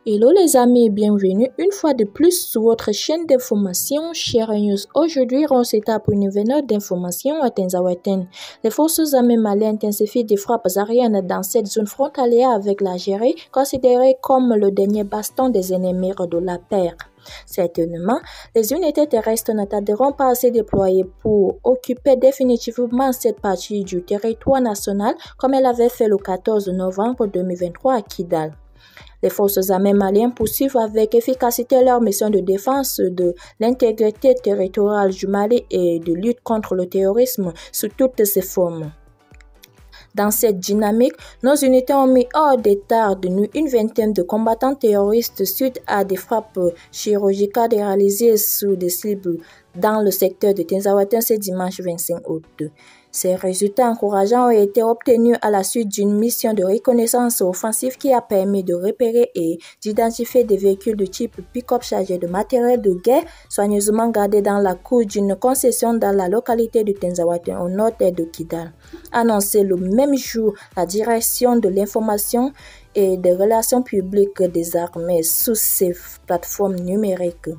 Hello les amis, bienvenue une fois de plus sur votre chaîne d'information Chère News. Aujourd'hui, on s'étape pour une nouvelle note d'information à Tinzaouaten. Les forces armées maliennes intensifient des frappes aériennes dans cette zone frontalière avec l'Algérie, considérée comme le dernier bastion des ennemis de la paix. Certainement, les unités terrestres ne tarderont pas à se déployer pour occuper définitivement cette partie du territoire national comme elle avait fait le 14 novembre 2023 à Kidal. Les forces armées maliennes poursuivent avec efficacité leur mission de défense de l'intégrité territoriale du Mali et de lutte contre le terrorisme sous toutes ses formes. Dans cette dynamique, nos unités ont mis hors d'état de nuit une vingtaine de combattants terroristes suite à des frappes chirurgicales réalisées sur des cibles dans le secteur de Tinzaouaten ce dimanche 25 août. Ces résultats encourageants ont été obtenus à la suite d'une mission de reconnaissance offensive qui a permis de repérer et d'identifier des véhicules de type pick-up chargés de matériel de guerre soigneusement gardés dans la cour d'une concession dans la localité de Tinzaouaten au nord de Kidal. Annoncé le même jour, la direction de l'information et des relations publiques des armées sous ses plateformes numériques.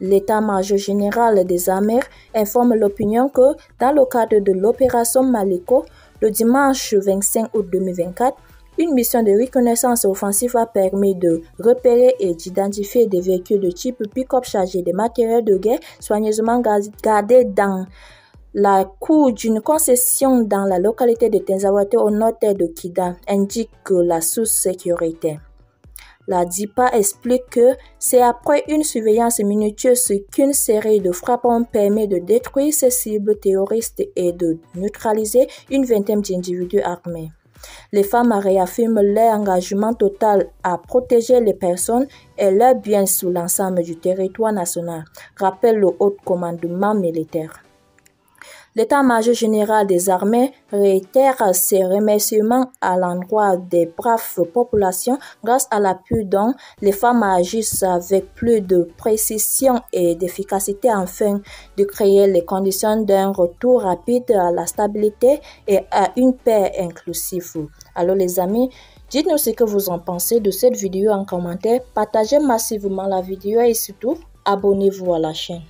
L'état-major général des armées informe l'opinion que, dans le cadre de l'opération Maliko, le dimanche 25 août 2024, une mission de reconnaissance offensive a permis de repérer et d'identifier des véhicules de type pick-up chargés de matériel de guerre soigneusement gardés dans la cour d'une concession dans la localité de Tinzaouaten au nord de Kidal, indique la source sécuritaire. La DIPA explique que c'est après une surveillance minutieuse qu'une série de frappes ont permis de détruire ces cibles terroristes et de neutraliser une vingtaine d'individus armés. Les femmes réaffirment leur engagement total à protéger les personnes et leurs biens sur l'ensemble du territoire national, rappelle le haut commandement militaire. L'état-major général des armées réitère ses remerciements à l'endroit des braves populations grâce à l'appui dont les femmes agissent avec plus de précision et d'efficacité afin de créer les conditions d'un retour rapide à la stabilité et à une paix inclusive. Alors les amis, dites-nous ce que vous en pensez de cette vidéo en commentaire, partagez massivement la vidéo et surtout abonnez-vous à la chaîne.